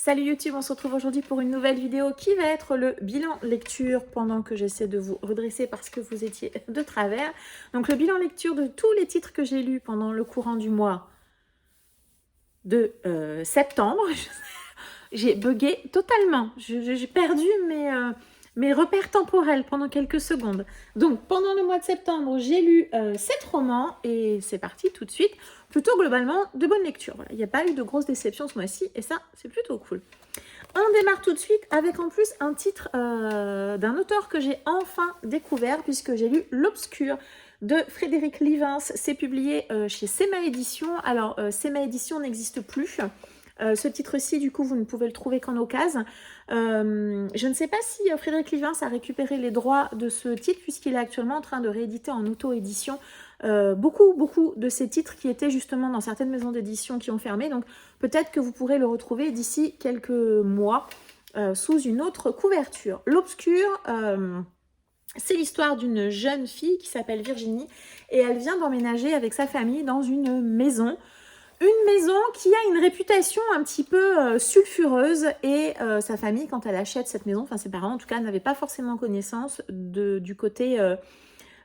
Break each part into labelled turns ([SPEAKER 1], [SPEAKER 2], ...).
[SPEAKER 1] Salut YouTube, on se retrouve aujourd'hui pour une nouvelle vidéo qui va être le bilan lecture pendant que j'essaie de vous redresser parce que vous étiez de travers. Donc le bilan lecture de tous les titres que j'ai lus pendant le courant du mois de septembre. J'ai bugué totalement, j'ai perdu mes repères temporels pendant quelques secondes. Donc pendant le mois de septembre, j'ai lu 7 romans et c'est parti tout de suite. Plutôt globalement de bonnes lectures. Voilà. Il n'y a pas eu de grosses déceptions ce mois-ci et ça c'est plutôt cool. On démarre tout de suite avec en plus un titre d'un auteur que j'ai enfin découvert puisque j'ai lu L'Obscur de Frédéric Livens. C'est publié chez Sema Édition. Alors Sema Édition n'existe plus. Ce titre-ci, du coup, vous ne pouvez le trouver qu'en occasion. Je ne sais pas si Frédéric Livens a récupéré les droits de ce titre puisqu'il est actuellement en train de rééditer en auto-édition beaucoup de ces titres qui étaient justement dans certaines maisons d'édition qui ont fermé. Donc peut-être que vous pourrez le retrouver d'ici quelques mois sous une autre couverture. L'Obscur, c'est l'histoire d'une jeune fille qui s'appelle Virginie et elle vient d'emménager avec sa famille dans une maison. Une maison qui a une réputation un petit peu sulfureuse et sa famille, quand elle achète cette maison, enfin ses parents en tout cas, n'avaient pas forcément connaissance du côté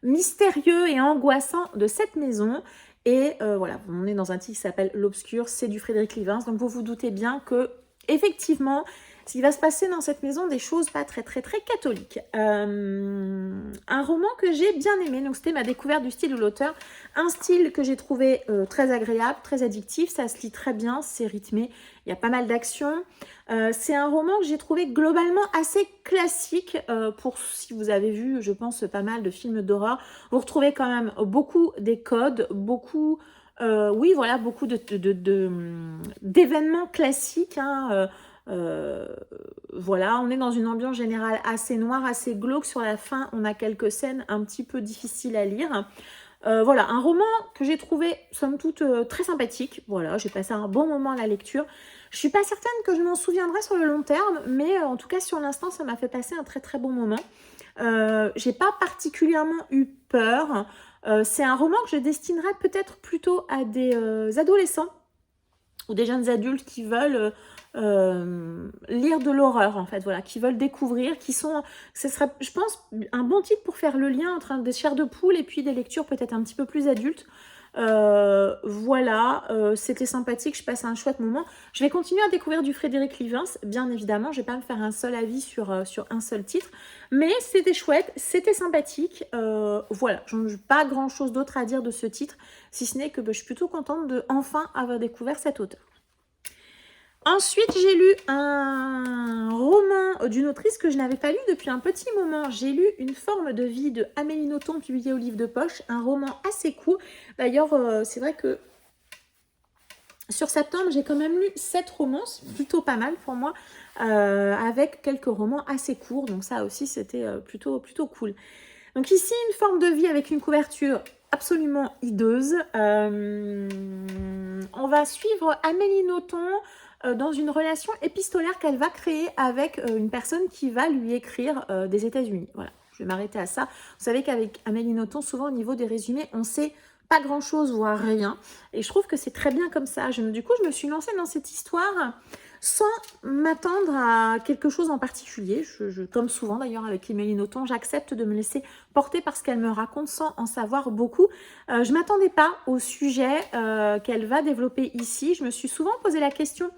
[SPEAKER 1] mystérieux et angoissant de cette maison. Et voilà, on est dans un titre qui s'appelle L'Obscur, c'est du Frédéric Livens, donc vous vous doutez bien que, effectivement, il va se passer dans cette maison des choses pas très catholiques. Un roman que j'ai bien aimé, donc c'était ma découverte du style de l'auteur, un style que j'ai trouvé très agréable, très addictif, ça se lit très bien, c'est rythmé, il y a pas mal d'action. C'est un roman que j'ai trouvé globalement assez classique pour si vous avez vu, je pense, pas mal de films d'horreur. Vous retrouvez quand même beaucoup des codes, beaucoup... oui, voilà, beaucoup d'événements classiques, hein, voilà, on est dans une ambiance générale assez noire, assez glauque. Sur la fin, on a quelques scènes un petit peu difficiles à lire. Voilà, un roman que j'ai trouvé, somme toute, très sympathique. Voilà, j'ai passé un bon moment à la lecture. Je suis pas certaine que je m'en souviendrai sur le long terme, mais en tout cas, sur l'instant, ça m'a fait passer un très bon moment. J'ai pas particulièrement eu peur. C'est un roman que je destinerais peut-être plutôt à des adolescents ou des jeunes adultes qui veulent lire de l'horreur, en fait, voilà, qui veulent découvrir, ce serait, je pense, un bon titre pour faire le lien entre des chairs de poule et puis des lectures peut-être un petit peu plus adultes. Voilà, c'était sympathique, je passe un chouette moment. Je vais continuer à découvrir du Frédéric Livens, bien évidemment, je vais pas me faire un seul avis sur un seul titre, mais c'était chouette, c'était sympathique. Voilà, je n'ai pas grand chose d'autre à dire de ce titre, si ce n'est que je suis plutôt contente de enfin avoir découvert cet auteur. Ensuite, j'ai lu un roman d'une autrice que je n'avais pas lu depuis un petit moment. J'ai lu Une forme de vie de Amélie Nothomb, publié au Livre de Poche. Un roman assez court. D'ailleurs, c'est vrai que sur septembre, j'ai quand même lu 7 romans. C'est plutôt pas mal pour moi. Avec quelques romans assez courts. Donc ça aussi, c'était plutôt cool. Donc ici, Une forme de vie avec une couverture absolument hideuse. On va suivre Amélie Nothomb dans une relation épistolaire qu'elle va créer avec une personne qui va lui écrire des États-Unis. Voilà, je vais m'arrêter à ça. Vous savez qu'avec Amélie Nothomb, souvent au niveau des résumés, on sait pas grand-chose, voire rien. Et je trouve que c'est très bien comme ça. Du coup, je me suis lancée dans cette histoire sans m'attendre à quelque chose en particulier. Comme souvent d'ailleurs avec Amélie Nothomb, j'accepte de me laisser porter par ce qu'elle me raconte sans en savoir beaucoup. Je ne m'attendais pas au sujet qu'elle va développer ici. Je me suis souvent posé la question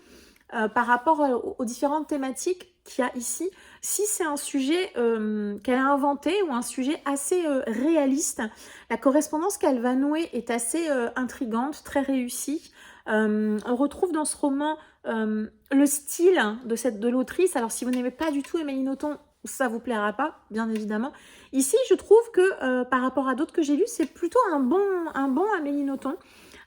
[SPEAKER 1] par rapport aux différentes thématiques qu'il y a ici, si c'est un sujet qu'elle a inventé ou un sujet assez réaliste. La correspondance qu'elle va nouer est assez intrigante, très réussie. On retrouve dans ce roman le style de l'autrice. Alors si vous n'aimez pas du tout Amélie Nothomb, ça vous plaira pas, bien évidemment. Ici, je trouve que par rapport à d'autres que j'ai lus, c'est plutôt un bon Amélie Nothomb.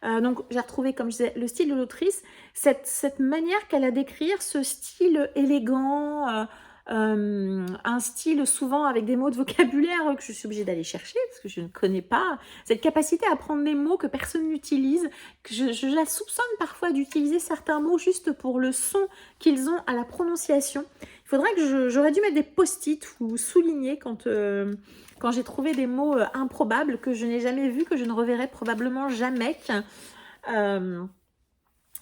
[SPEAKER 1] Donc j'ai retrouvé, comme je disais, le style de l'autrice, cette manière qu'elle a d'écrire, ce style élégant, un style souvent avec des mots de vocabulaire que je suis obligée d'aller chercher parce que je ne connais pas, cette capacité à prendre des mots que personne n'utilise, que je la soupçonne parfois d'utiliser certains mots juste pour le son qu'ils ont à la prononciation. Il faudrait que j'aurais dû mettre des post-it ou souligner quand j'ai trouvé des mots improbables que je n'ai jamais vus, que je ne reverrai probablement jamais.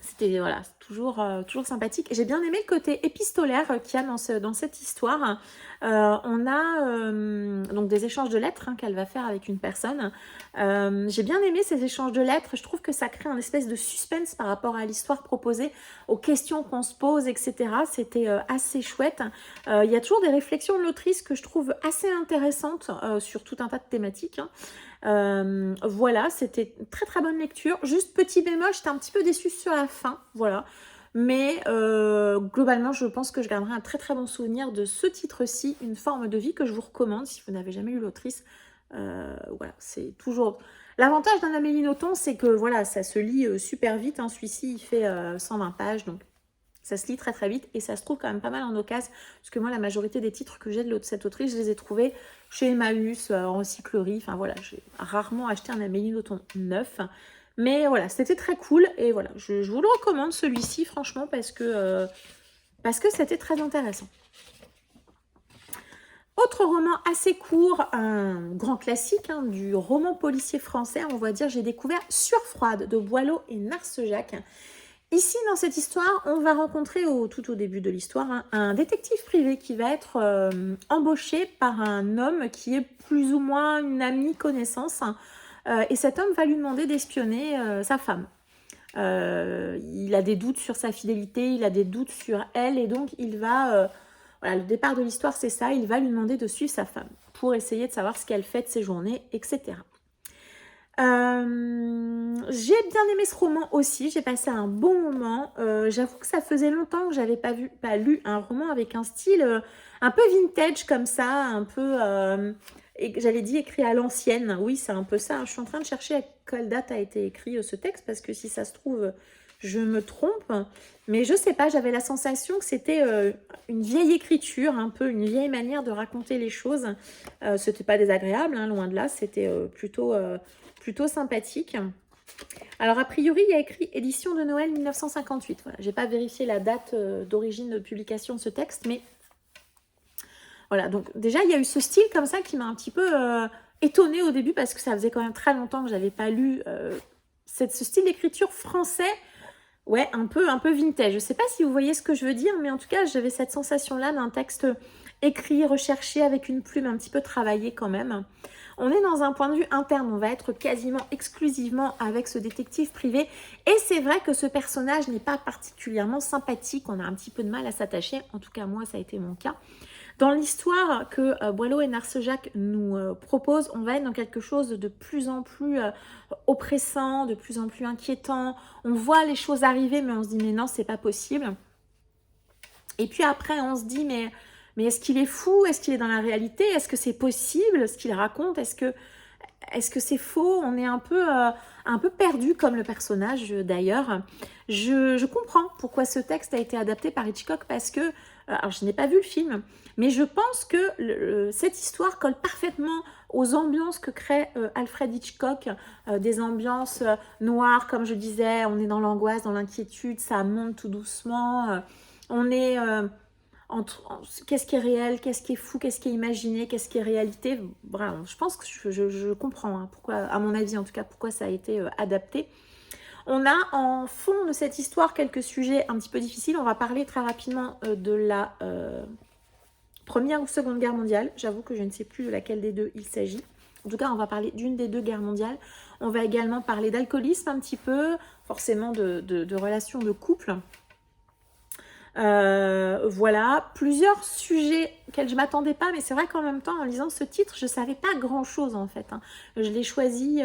[SPEAKER 1] C'était voilà, toujours sympathique. J'ai bien aimé le côté épistolaire qu'il y a dans cette histoire. On a donc des échanges de lettres qu'elle va faire avec une personne. J'ai bien aimé ces échanges de lettres. Je trouve que ça crée un espèce de suspense par rapport à l'histoire proposée, aux questions qu'on se pose, etc. C'était assez chouette. Il y a toujours des réflexions de l'autrice que je trouve assez intéressantes sur tout un tas de thématiques. Voilà, c'était une très très bonne lecture. Juste petit bémol, j'étais un petit peu déçue sur la fin, voilà. Mais globalement, je pense que je garderai un très très bon souvenir de ce titre-ci, Une forme de vie, que je vous recommande si vous n'avez jamais lu l'autrice. Voilà, c'est toujours... L'avantage d'un Amélie Nothomb, c'est que voilà, ça se lit super vite. Celui-ci, il fait 120 pages, donc ça se lit très très vite et ça se trouve quand même pas mal en occasion, parce que moi, la majorité des titres que j'ai de cette autrice, je les ai trouvés chez Emmaüs, en recyclerie. Enfin voilà, j'ai rarement acheté un Amélie Nothomb neuf. Mais voilà, c'était très cool et voilà, je vous le recommande celui-ci, franchement, parce que c'était très intéressant. Autre roman assez court, un grand classique du roman policier français, on va dire, j'ai découvert Sueur froide de Boileau et Narcejac. Ici, dans cette histoire, on va rencontrer tout au début de l'histoire un détective privé qui va être embauché par un homme qui est plus ou moins une amie connaissance. Et cet homme va lui demander d'espionner sa femme. Il a des doutes sur sa fidélité, il a des doutes sur elle, et donc il va... voilà, le départ de l'histoire, c'est ça, il va lui demander de suivre sa femme pour essayer de savoir ce qu'elle fait de ses journées, etc. J'ai bien aimé ce roman aussi, j'ai passé un bon moment. J'avoue que ça faisait longtemps que j'avais pas lu un roman avec un style un peu vintage comme ça, un peu, j'allais dire écrit à l'ancienne. Oui, c'est un peu ça. Je suis en train de chercher à quelle date a été écrit ce texte, parce que si ça se trouve, je me trompe. Mais je sais pas, j'avais la sensation que c'était une vieille écriture, un peu une vieille manière de raconter les choses. C'était pas désagréable, loin de là, c'était plutôt sympathique. Alors, a priori, il y a écrit édition de Noël 1958. Voilà, j'ai pas vérifié la date d'origine de publication de ce texte, mais voilà. Donc, déjà, il y a eu ce style comme ça qui m'a un petit peu étonnée au début, parce que ça faisait quand même très longtemps que j'avais pas lu ce style d'écriture français. Ouais, un peu vintage. Je sais pas si vous voyez ce que je veux dire, mais en tout cas, j'avais cette sensation-là d'un texte écrit, recherché, avec une plume un petit peu travaillée quand même. On est dans un point de vue interne, on va être quasiment exclusivement avec ce détective privé. Et c'est vrai que ce personnage n'est pas particulièrement sympathique, on a un petit peu de mal à s'attacher. En tout cas, moi, ça a été mon cas. Dans l'histoire que Boileau et Narcejac nous proposent, on va être dans quelque chose de plus en plus oppressant, de plus en plus inquiétant. On voit les choses arriver, mais on se dit, mais non, c'est pas possible. Et puis après, on se dit, mais est-ce qu'il est fou? Est-ce qu'il est dans la réalité? Est-ce que c'est possible ce qu'il raconte? Est-ce que c'est faux? On est un peu perdu comme le personnage d'ailleurs. Je comprends pourquoi ce texte a été adapté par Hitchcock, parce que, alors je n'ai pas vu le film, mais je pense que cette histoire colle parfaitement aux ambiances que crée Alfred Hitchcock, des ambiances noires, comme je disais, on est dans l'angoisse, dans l'inquiétude, ça monte tout doucement, on est... qu'est-ce qui est réel, qu'est-ce qui est fou, qu'est-ce qui est imaginé, qu'est-ce qui est réalité. Vraiment, je pense que je comprends pourquoi, à mon avis en tout cas, pourquoi ça a été adapté. On a en fond de cette histoire quelques sujets un petit peu difficiles. On va parler très rapidement de la Première ou Seconde Guerre mondiale. J'avoue que je ne sais plus de laquelle des deux il s'agit. En tout cas, on va parler d'une des deux guerres mondiales. On va également parler d'alcoolisme un petit peu, forcément de relations de couple. Voilà, plusieurs sujets auxquels je ne m'attendais pas, mais c'est vrai qu'en même temps, en lisant ce titre, je ne savais pas grand-chose en fait. Je l'ai choisi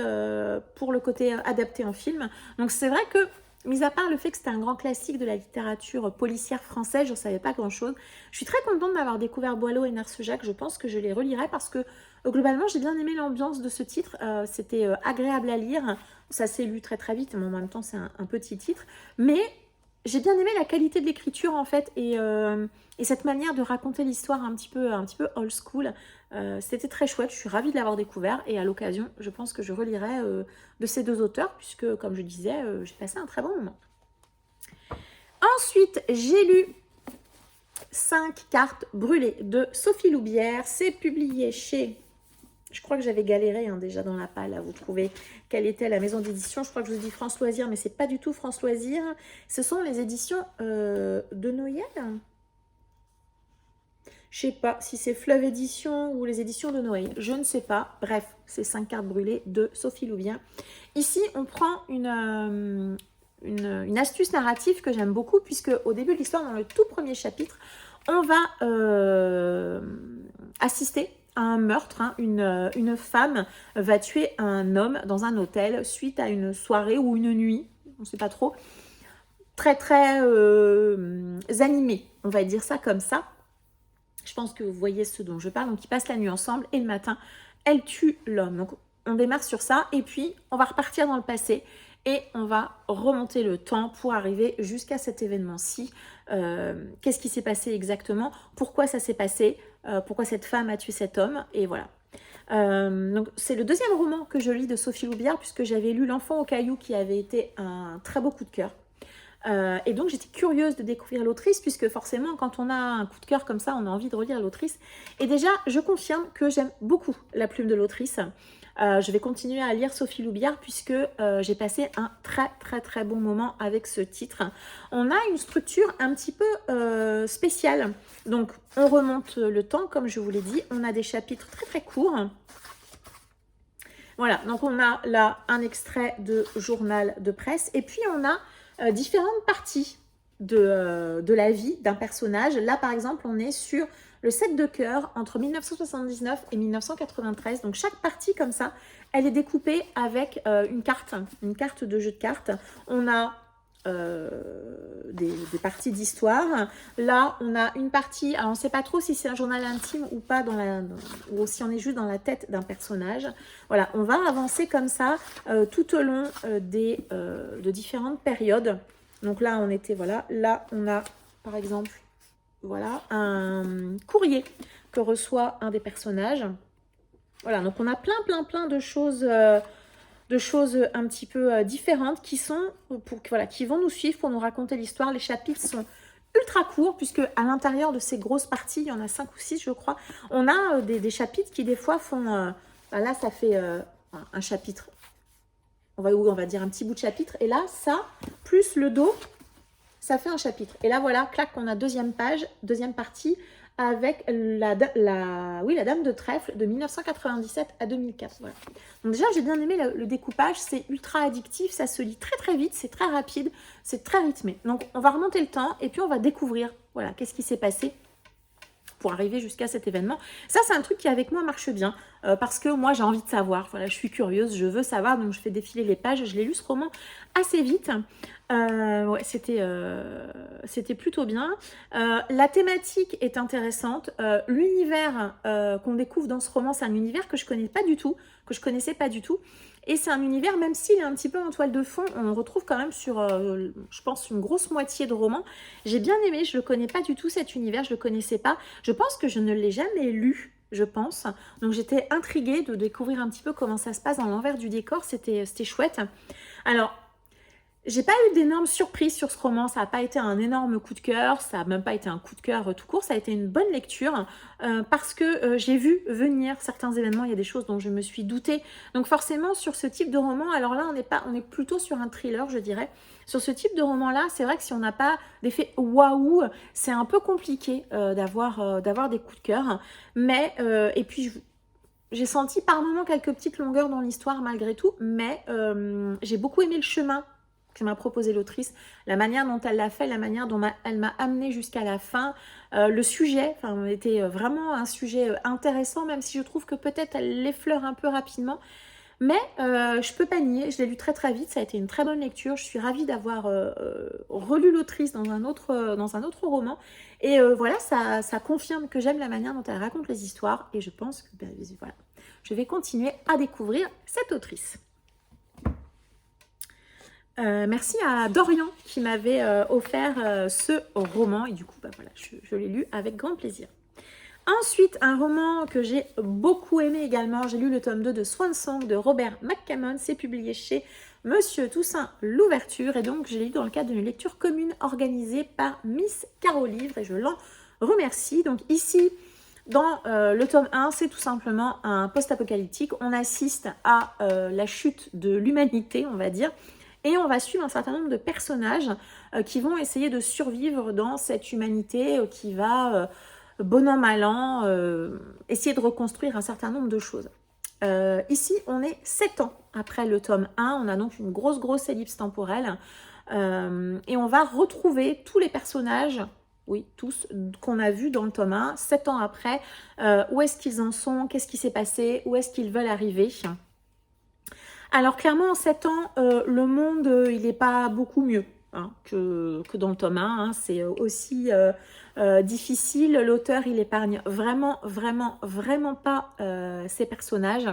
[SPEAKER 1] pour le côté adapté en film. Donc c'est vrai que, mis à part le fait que c'était un grand classique de la littérature policière française, je ne savais pas grand-chose. Je suis très contente d'avoir découvert Boileau et Narcejac. Je pense que je les relirai parce que globalement, j'ai bien aimé l'ambiance de ce titre. C'était agréable à lire. Ça s'est lu très très vite, mais en même temps, c'est un petit titre. Mais j'ai bien aimé la qualité de l'écriture en fait, et cette manière de raconter l'histoire un petit peu old school. C'était très chouette, je suis ravie de l'avoir découvert, et à l'occasion, je pense que je relirai de ces deux auteurs, puisque comme je disais, j'ai passé un très bon moment. Ensuite, j'ai lu 5 cartes brûlées de Sophie Loubière. C'est publié chez Je crois que j'avais galéré hein, déjà dans la palle à vous trouver quelle était la maison d'édition. Je crois que je vous dis France Loisirs, mais c'est pas du tout France Loisirs. Ce sont les éditions de Noël. Je sais pas si c'est Fleuve Édition ou les éditions de Noël. Je ne sais pas. Bref, c'est 5 cartes brûlées de Sophie Loubien. Ici, on prend une astuce narrative que j'aime beaucoup, puisque au début de l'histoire, dans le tout premier chapitre, on va assister à un meurtre. Hein. Une femme va tuer un homme dans un hôtel suite à une soirée ou une nuit, on ne sait pas trop, très très animée, on va dire ça comme ça. Je pense que vous voyez ce dont je parle. Donc, ils passent la nuit ensemble et le matin, elle tue l'homme. Donc, on démarre sur ça et puis on va repartir dans le passé et on va remonter le temps pour arriver jusqu'à cet événement-ci. Qu'est-ce qui s'est passé exactement? Pourquoi ça s'est passé? Pourquoi cette femme a tué cet homme? Et voilà. Donc, c'est le deuxième roman que je lis de Sophie Loubiard, puisque j'avais lu L'Enfant au caillou qui avait été un très beau coup de cœur. Et donc j'étais curieuse de découvrir l'autrice, puisque forcément quand on a un coup de cœur comme ça, on a envie de relire l'autrice. Et déjà, je confirme que j'aime beaucoup la plume de l'autrice. Je vais continuer à lire Sophie Loubiard, puisque j'ai passé un très très très bon moment avec ce titre. On a une structure un petit peu spéciale. Donc on remonte le temps, comme je vous l'ai dit. On a des chapitres très très courts. Voilà, donc on a là un extrait de journal de presse. Et puis on a différentes parties de la vie d'un personnage. Là, par exemple, on est sur le 7 de cœur entre 1979 et 1993. Donc, chaque partie comme ça, elle est découpée avec une carte de jeu de cartes. On a des parties d'histoire. Là, on a une partie, alors on ne sait pas trop si c'est un journal intime ou pas, ou si on est juste dans la tête d'un personnage. Voilà, on va avancer comme ça tout au long de différentes périodes. Donc là, on était, voilà, là, on a par exemple, voilà, un courrier que reçoit un des personnages. Voilà, donc on a plein de choses un petit peu différentes qui vont nous suivre pour nous raconter l'histoire. Les chapitres sont ultra courts, puisque à l'intérieur de ces grosses parties, il y en a 5 ou 6 je crois, on a des chapitres qui des fois font, là ça fait un chapitre, on va dire un petit bout de chapitre, et là ça, plus le dos, ça fait un chapitre. Et là voilà, clac, on a deuxième page, deuxième partie, avec la Dame de Trèfle de 1997 à 2004. Voilà. Donc déjà, j'ai bien aimé le découpage, c'est ultra addictif, ça se lit très très vite, c'est très rapide, c'est très rythmé. Donc on va remonter le temps et puis on va découvrir, voilà, qu'est-ce qui s'est passé pour arriver jusqu'à cet événement. Ça, c'est un truc qui avec moi marche bien, parce que moi, j'ai envie de savoir. Voilà, je suis curieuse, je veux savoir, donc je fais défiler les pages. Je l'ai lu ce roman assez vite. Ouais, c'était plutôt bien. La thématique est intéressante. L'univers qu'on découvre dans ce roman, c'est un univers que je connaissais pas du tout. Et c'est un univers, même s'il est un petit peu en toile de fond, on le retrouve quand même sur, je pense, une grosse moitié de roman. J'ai bien aimé, je ne le connais pas du tout cet univers, je ne le connaissais pas. Je pense que je ne l'ai jamais lu, je pense. Donc j'étais intriguée de découvrir un petit peu comment ça se passe dans l'envers du décor, c'était chouette. Alors, j'ai pas eu d'énormes surprises sur ce roman, ça n'a pas été un énorme coup de cœur, ça n'a même pas été un coup de cœur tout court, ça a été une bonne lecture parce que j'ai vu venir certains événements, il y a des choses dont je me suis doutée. Donc forcément sur ce type de roman, alors là on est plutôt sur un thriller je dirais. Sur ce type de roman-là, c'est vrai que si on n'a pas d'effet waouh, c'est un peu compliqué d'avoir des coups de cœur. Mais, et puis j'ai senti par moments quelques petites longueurs dans l'histoire malgré tout, mais j'ai beaucoup aimé le chemin que m'a proposé l'autrice, la manière dont elle l'a fait, la manière dont elle m'a amené jusqu'à la fin. Le sujet était vraiment un sujet intéressant, même si je trouve que peut-être elle l'effleure un peu rapidement. Mais je peux pas nier, je l'ai lu très très vite, ça a été une très bonne lecture. Je suis ravie d'avoir relu l'autrice dans un autre roman. Et voilà, ça confirme que j'aime la manière dont elle raconte les histoires. Et je pense que voilà, je vais continuer à découvrir cette autrice. Merci à Dorian qui m'avait offert ce roman et du coup voilà, je l'ai lu avec grand plaisir. Ensuite, un roman que j'ai beaucoup aimé également, j'ai lu le tome 2 de Swan Song de Robert McCammon, c'est publié chez Monsieur Toussaint Louverture et donc j'ai lu dans le cadre d'une lecture commune organisée par Miss Caro Livre et je l'en remercie. Donc ici, Dans le tome 1, c'est tout simplement un post-apocalyptique. On assiste à la chute de l'humanité, on va dire, et on va suivre un certain nombre de personnages qui vont essayer de survivre dans cette humanité qui va, bon an, mal an, essayer de reconstruire un certain nombre de choses. Ici, on est 7 ans après le tome 1, on a donc une grosse ellipse temporelle, et on va retrouver tous les personnages, oui, tous, qu'on a vus dans le tome 1, 7 ans après, où est-ce qu'ils en sont, qu'est-ce qui s'est passé, où est-ce qu'ils veulent arriver. Alors clairement, en 7 ans, le monde, il n'est pas beaucoup mieux hein, que dans le tome 1, hein. C'est aussi difficile. L'auteur, il épargne vraiment pas ses personnages.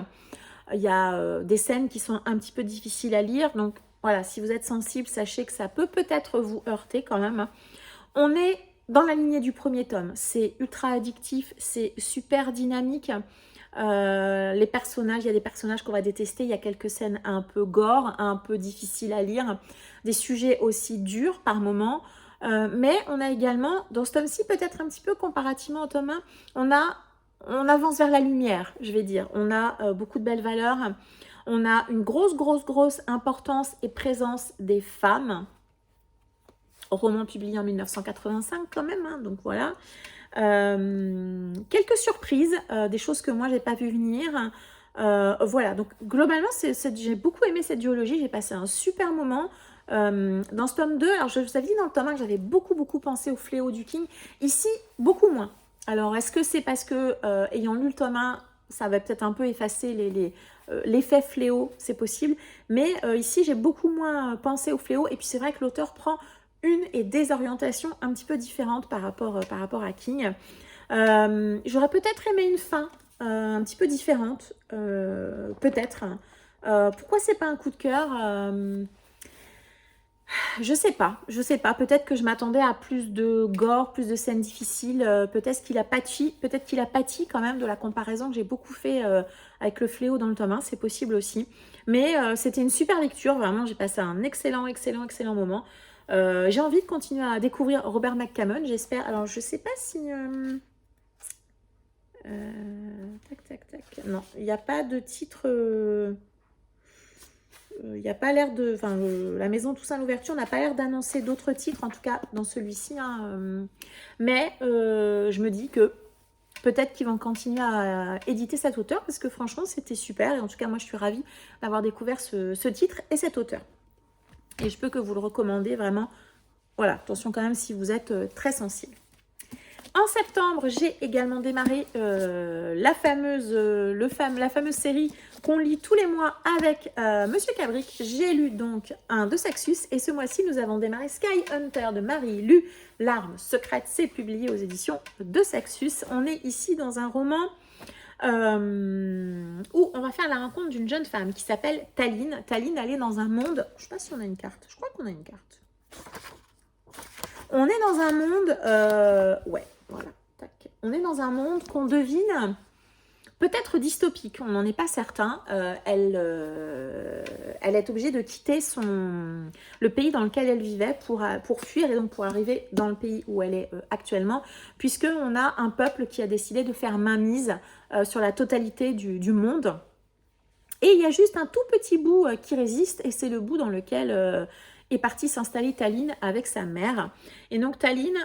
[SPEAKER 1] Il y a des scènes qui sont un petit peu difficiles à lire. Donc voilà, si vous êtes sensible, sachez que ça peut peut-être vous heurter quand même. On est dans la lignée du premier tome. C'est ultra addictif, c'est super dynamique. Les personnages, il y a des personnages qu'on va détester, il y a quelques scènes un peu gore, un peu difficiles à lire, des sujets aussi durs par moments, mais on a également, dans ce tome-ci, peut-être un petit peu comparativement au tome 1, on avance vers la lumière, je vais dire. On a beaucoup de belles valeurs, on a une grosse importance et présence des femmes. Roman publié en 1985 quand même, hein, donc voilà. Quelques surprises, des choses que moi j'ai pas vu venir. Voilà, donc globalement j'ai beaucoup aimé cette duologie, j'ai passé un super moment. Dans ce tome 2, alors je vous avais dit dans le tome 1 que j'avais beaucoup pensé au Fléau du King, ici beaucoup moins. Alors est-ce que c'est parce que ayant lu le tome 1, ça va peut-être un peu effacer l'effet fléau, c'est possible, mais ici j'ai beaucoup moins pensé au fléau, et puis c'est vrai que l'auteur prend des orientations un petit peu différentes par rapport à King. J'aurais peut-être aimé une fin un petit peu différente, peut-être. Pourquoi c'est pas un coup de cœur je sais pas. Peut-être que je m'attendais à plus de gore, plus de scènes difficiles. Peut-être qu'il a pâti quand même de la comparaison que j'ai beaucoup fait avec le Fléau dans le tome 1. C'est possible aussi. Mais c'était une super lecture. Vraiment, j'ai passé un excellent moment. J'ai envie de continuer à découvrir Robert McCammon, j'espère. Alors, je sais pas si... tac. Non, il n'y a pas de titre... Il n'y a pas l'air de... Enfin, la Maison Toussaint l'ouverture n'a pas l'air d'annoncer d'autres titres, en tout cas dans celui-ci. Hein, mais je me dis que peut-être qu'ils vont continuer à éditer cet auteur, parce que franchement, c'était super. Et en tout cas, moi, je suis ravie d'avoir découvert ce titre et cet auteur. Et je peux que vous le recommander vraiment. Voilà, attention quand même si vous êtes très sensible. En septembre, j'ai également démarré la fameuse série qu'on lit tous les mois avec Monsieur Cabric. J'ai lu donc un de Saxus, et ce mois-ci, nous avons démarré Sky Hunter de Marie-Lu. L'arme secrète, c'est publié aux éditions de Saxus. On est ici dans un roman où on va faire la rencontre d'une jeune femme qui s'appelle Taline. Taline, elle est dans un monde... Je ne sais pas si on a une carte. Je crois qu'on a une carte. On est dans un monde... ouais, voilà. Tac. On est dans un monde qu'on devine peut-être dystopique. On n'en est pas certain. Elle est obligée de quitter le pays dans lequel elle vivait pour fuir, et donc pour arriver dans le pays où elle est actuellement, puisqu'on a un peuple qui a décidé de faire mainmise sur la totalité du monde. Et il y a juste un tout petit bout qui résiste, et c'est le bout dans lequel est partie s'installer Taline avec sa mère. Et donc Taline,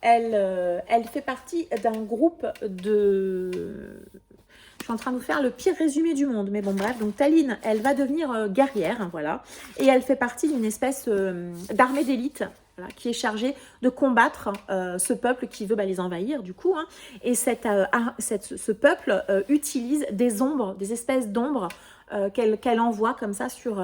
[SPEAKER 1] elle fait partie d'un groupe de... Je suis en train de vous faire le pire résumé du monde, mais bon bref. Donc Taline, elle va devenir guerrière, voilà. Et elle fait partie d'une espèce d'armée d'élite, voilà, qui est chargée de combattre ce peuple qui veut les envahir du coup. Hein. Et ce peuple utilise des ombres, des espèces d'ombres qu'elle envoie comme ça sur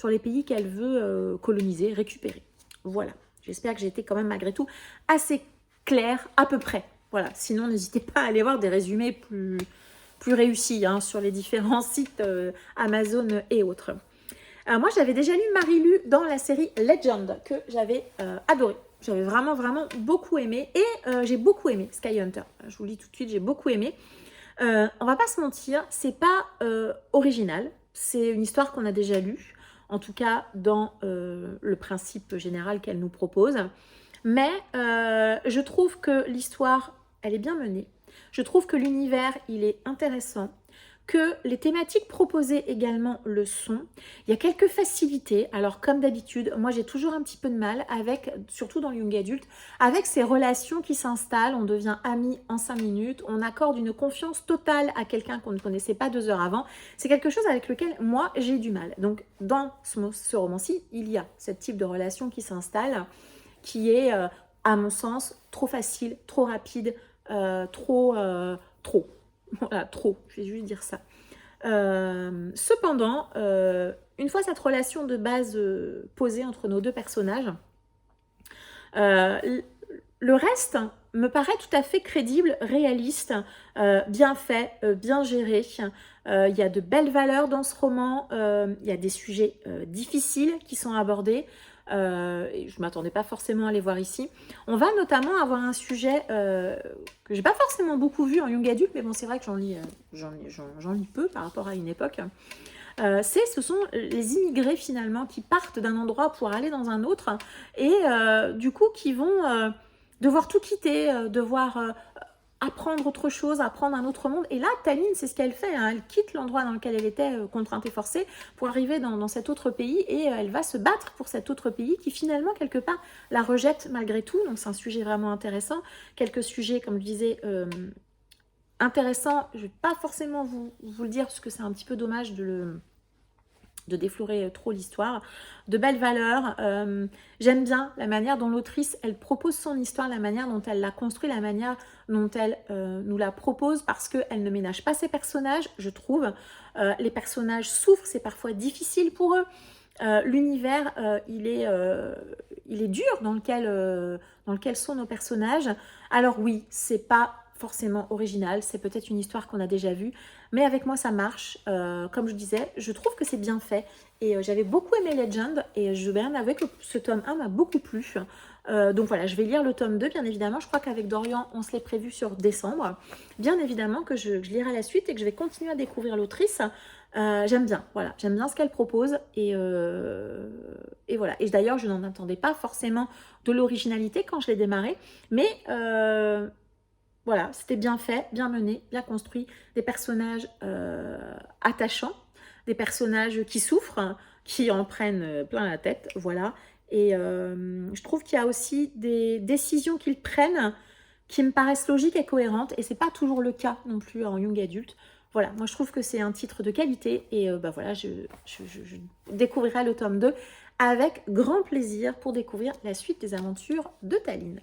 [SPEAKER 1] les pays qu'elle veut coloniser, récupérer. Voilà. J'espère que j'ai été quand même malgré tout assez claire, à peu près. Voilà. Sinon, n'hésitez pas à aller voir des résumés plus réussis hein, sur les différents sites Amazon et autres. Moi, j'avais déjà lu Marie-Lu dans la série Legend, que j'avais adoré. J'avais vraiment beaucoup aimé. Et j'ai beaucoup aimé Sky Hunter. Je vous le dis tout de suite, j'ai beaucoup aimé. On va pas se mentir, c'est pas original. C'est une histoire qu'on a déjà lue. En tout cas, dans le principe général qu'elle nous propose. Mais je trouve que l'histoire elle est bien menée. Je trouve que l'univers, il est intéressant, que les thématiques proposées également le sont. Il y a quelques facilités. Alors, comme d'habitude, moi, j'ai toujours un petit peu de mal avec, surtout dans le young adulte, avec ces relations qui s'installent. On devient amis en 5 minutes. On accorde une confiance totale à quelqu'un qu'on ne connaissait pas 2 heures avant. C'est quelque chose avec lequel, moi, j'ai du mal. Donc, dans ce roman-ci, il y a ce type de relation qui s'installe, qui est, à mon sens, trop facile, trop rapide, trop. Voilà, trop, je vais juste dire ça. Cependant, une fois cette relation de base posée entre nos deux personnages, le reste me paraît tout à fait crédible, réaliste, bien fait, bien géré. Il y a de belles valeurs dans ce roman, il y a des sujets difficiles qui sont abordés. Et je ne m'attendais pas forcément à les voir ici. On va notamment avoir un sujet que j'ai pas forcément beaucoup vu en young adulte, mais bon, c'est vrai que j'en lis peu par rapport à une époque. Ce sont les immigrés finalement qui partent d'un endroit pour aller dans un autre et du coup qui vont devoir tout quitter, devoir apprendre autre chose, apprendre un autre monde. Et là, Taline, c'est ce qu'elle fait. Hein. Elle quitte l'endroit dans lequel elle était contrainte et forcée pour arriver dans cet autre pays et elle va se battre pour cet autre pays qui finalement, quelque part, la rejette malgré tout. Donc, c'est un sujet vraiment intéressant. Quelques sujets, comme je disais, intéressants. Je ne vais pas forcément vous le dire parce que c'est un petit peu dommage de déflorer trop l'histoire, de belles valeurs. J'aime bien la manière dont l'autrice, elle propose son histoire, la manière dont elle la construit, la manière dont elle nous la propose, parce qu'elle ne ménage pas ses personnages, je trouve. Les personnages souffrent, c'est parfois difficile pour eux. L'univers, il est dur dans lequel sont nos personnages. Alors oui, c'est pas forcément original, c'est peut-être une histoire qu'on a déjà vue, mais avec moi ça marche. Comme je disais, je trouve que c'est bien fait et j'avais beaucoup aimé Legend et je vais bien avouer que ce tome 1 m'a beaucoup plu. Donc voilà, je vais lire le tome 2 bien évidemment. Je crois qu'avec Dorian, on se l'est prévu sur décembre. Bien évidemment que je lirai la suite et que je vais continuer à découvrir l'autrice. J'aime bien, voilà, j'aime bien ce qu'elle propose et voilà. Et d'ailleurs, je n'en attendais pas forcément de l'originalité quand je l'ai démarré, mais voilà, c'était bien fait, bien mené, bien construit, des personnages attachants, des personnages qui souffrent, qui en prennent plein la tête, voilà. Et je trouve qu'il y a aussi des décisions qu'ils prennent qui me paraissent logiques et cohérentes, et c'est pas toujours le cas non plus en young adulte. Voilà, moi je trouve que c'est un titre de qualité, et bah voilà, je découvrirai le tome 2 avec grand plaisir pour découvrir la suite des aventures de Taline.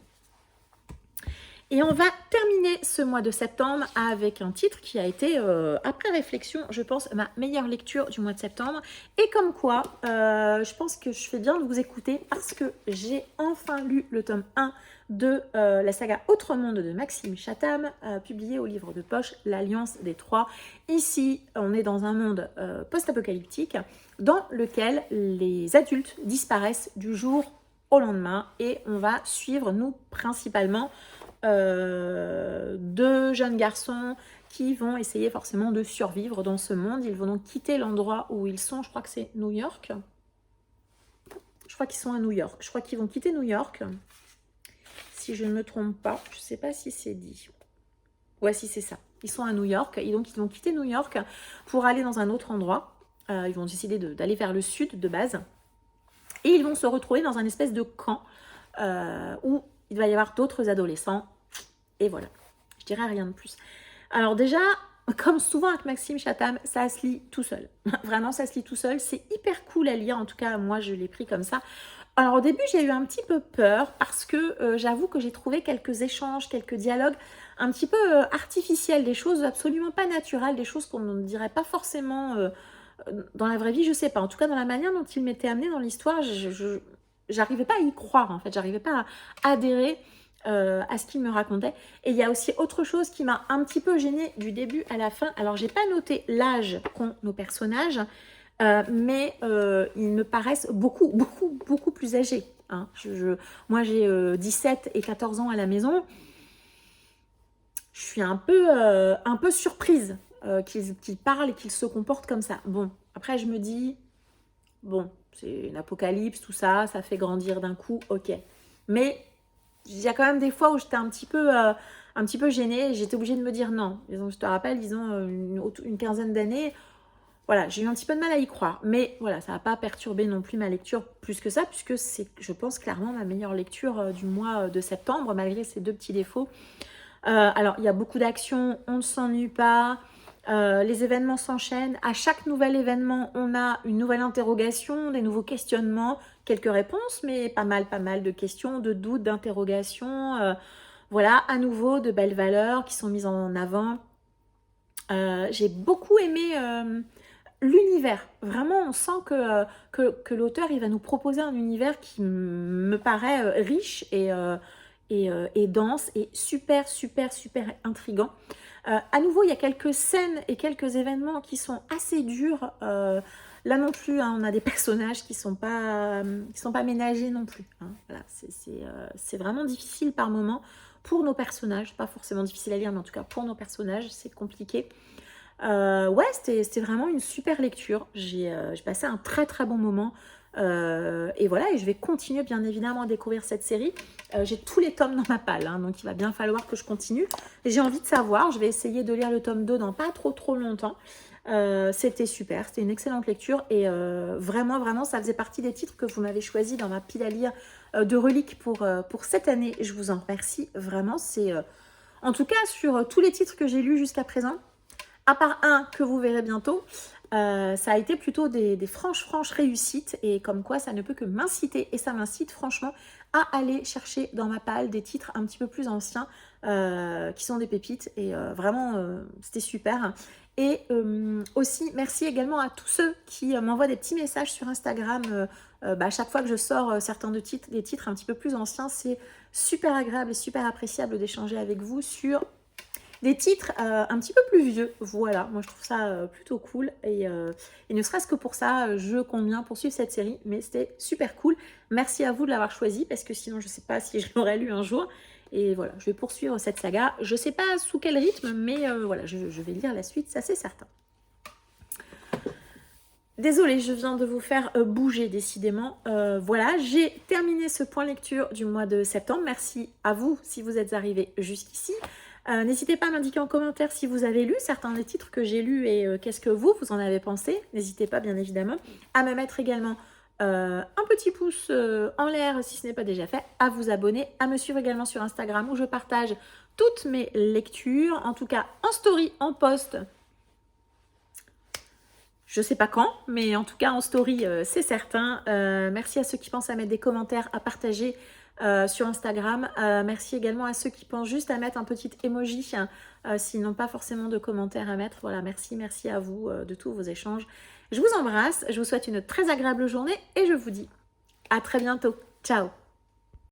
[SPEAKER 1] Et on va terminer ce mois de septembre avec un titre qui a été, après réflexion, je pense, ma meilleure lecture du mois de septembre. Et comme quoi, je pense que je fais bien de vous écouter parce que j'ai enfin lu le tome 1 de la saga Autre Monde de Maxime Chatham, publié au livre de poche L'Alliance des Trois. Ici, on est dans un monde post-apocalyptique dans lequel les adultes disparaissent du jour au lendemain et on va suivre, nous, principalement, deux jeunes garçons qui vont essayer forcément de survivre dans ce monde. Ils vont donc quitter l'endroit où ils sont. Je crois que c'est New York. Je crois qu'ils sont à New York. Je crois qu'ils vont quitter New York. Si je ne me trompe pas. Je ne sais pas si c'est dit. Ouais, si c'est ça. Ils sont à New York. Et donc, ils vont quitter New York pour aller dans un autre endroit. Ils vont décider d'aller vers le sud de base. Et ils vont se retrouver dans un espèce de camp où il va y avoir d'autres adolescents. Et voilà, je dirais rien de plus. Alors déjà, comme souvent avec Maxime Chatham, ça se lit tout seul. Vraiment, ça se lit tout seul. C'est hyper cool à lire. En tout cas, moi, je l'ai pris comme ça. Alors au début, j'ai eu un petit peu peur parce que j'avoue que j'ai trouvé quelques échanges, quelques dialogues un petit peu artificiels, des choses absolument pas naturelles, des choses qu'on ne dirait pas forcément dans la vraie vie, je sais pas. En tout cas, dans la manière dont il m'était amené dans l'histoire, j'arrivais pas à y croire, en fait. J'arrivais pas à adhérer à ce qu'il me racontait. Et il y a aussi autre chose qui m'a un petit peu gênée du début à la fin. Alors, j'ai pas noté l'âge qu'ont nos personnages, mais ils me paraissent beaucoup plus âgés. Hein. Moi, j'ai 17 et 14 ans à la maison. Je suis un peu surprise qu'ils parlent et qu'ils se comportent comme ça. Bon, après, je me dis, bon, c'est une apocalypse, tout ça, ça fait grandir d'un coup, ok. Mais il y a quand même des fois où j'étais un petit peu gênée. J'étais obligée de me dire non. Disons, je te rappelle, ils ont une quinzaine d'années. Voilà, j'ai eu un petit peu de mal à y croire. Mais voilà, ça n'a pas perturbé non plus ma lecture plus que ça, puisque c'est, je pense, clairement ma meilleure lecture du mois de septembre, malgré ces 2 petits défauts. Alors, il y a beaucoup d'actions, on ne s'ennuie pas. Les événements s'enchaînent. À chaque nouvel événement, on a une nouvelle interrogation, des nouveaux questionnements, quelques réponses, mais pas mal de questions, de doutes, d'interrogations. Voilà, à nouveau, de belles valeurs qui sont mises en avant. J'ai beaucoup aimé l'univers. Vraiment, on sent que l'auteur, il va nous proposer un univers qui me paraît riche et dense et super intriguant. À nouveau, il y a quelques scènes et quelques événements qui sont assez durs. Là non plus, hein, on a des personnages qui sont pas ménagés non plus. Hein. Voilà, c'est vraiment difficile par moments pour nos personnages. Pas forcément difficile à lire, mais en tout cas pour nos personnages, c'est compliqué. Ouais, c'était vraiment une super lecture. J'ai passé un très bon moment. Et voilà, et je vais continuer bien évidemment à découvrir cette série. J'ai tous les tomes dans ma palle, hein, donc il va bien falloir que je continue. J'ai envie de savoir, je vais essayer de lire le tome 2 dans pas trop longtemps. C'était super, c'était une excellente lecture et vraiment, ça faisait partie des titres que vous m'avez choisis dans ma pile à lire de reliques pour cette année. Je vous en remercie vraiment. C'est en tout cas sur tous les titres que j'ai lus jusqu'à présent, à part un que vous verrez bientôt, ça a été plutôt des franches réussites et comme quoi ça ne peut que m'inciter et ça m'incite franchement à aller chercher dans ma palle des titres un petit peu plus anciens qui sont des pépites et vraiment c'était super. Et aussi merci également à tous ceux qui m'envoient des petits messages sur Instagram à chaque fois que je sors certains des titres un petit peu plus anciens. C'est super agréable et super appréciable d'échanger avec vous sur des titres un petit peu plus vieux. Voilà, moi je trouve ça plutôt cool et ne serait-ce que pour ça, je compte bien poursuivre cette série, mais c'était super cool. Merci à vous de l'avoir choisi parce que sinon je sais pas si je l'aurais lu un jour. Et voilà, je vais poursuivre cette saga. Je sais pas sous quel rythme, mais voilà, je vais lire la suite, ça c'est certain. Désolée, je viens de vous faire bouger décidément. Voilà, j'ai terminé ce point lecture du mois de septembre. Merci à vous si vous êtes arrivés jusqu'ici. N'hésitez pas à m'indiquer en commentaire si vous avez lu certains des titres que j'ai lus et qu'est-ce que vous en avez pensé. N'hésitez pas bien évidemment à me mettre également un petit pouce en l'air si ce n'est pas déjà fait, à vous abonner, à me suivre également sur Instagram où je partage toutes mes lectures, en tout cas en story, en post. Je sais pas quand, mais en tout cas en story, c'est certain. Merci à ceux qui pensent à mettre des commentaires, à partager sur Instagram. Merci également à ceux qui pensent juste à mettre un petit emoji s'ils n'ont pas forcément de commentaires à mettre. Voilà, merci à vous de tous vos échanges. Je vous embrasse, je vous souhaite une très agréable journée et je vous dis à très bientôt. Ciao!